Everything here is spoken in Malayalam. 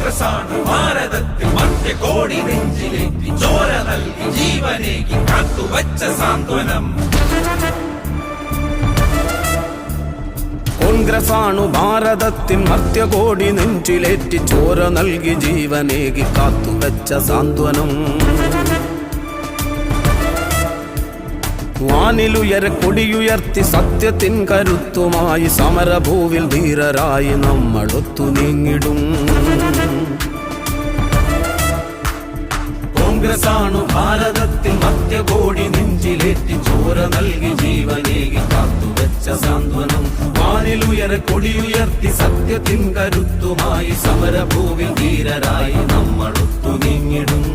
കോൺഗ്രസാണ് ഭാരതത്തിൽ മധ്യകോടി നെഞ്ചിലേറ്റി ചോര നൽകി ജീവനേകി കാത്തുവച്ച സാന്ത്വനം. കോൺഗ്രസാണു ഭാരതത്തിൻ മർത്യകോടി നെഞ്ചിലേറ്റി ചോര നൽകി ജീവനേകി കാത്തുവച്ച സാന്ത്വനം. വാനിലുയരെ കൊടിയുയർത്തി സത്യത്തിൻ കരുത്തുമായി സമരഭൂവിൽ ധീരരായി നമ്മളൊത്തു നീങ്ങിടും. കോൺഗ്രസാണു ഭാരതത്തിൽ മധ്യകോടി നെഞ്ചിലേറ്റി ചോര നൽകി ജീവനേകി കാത്തുവച്ച സാന്ത്വനം. വാനിലുയരെ കൊടിയുയർത്തി സത്യത്തിൻ കരുത്തുമായി സമരഭൂവിൽ ധീരരായി നമ്മളൊത്തു നീങ്ങിടും.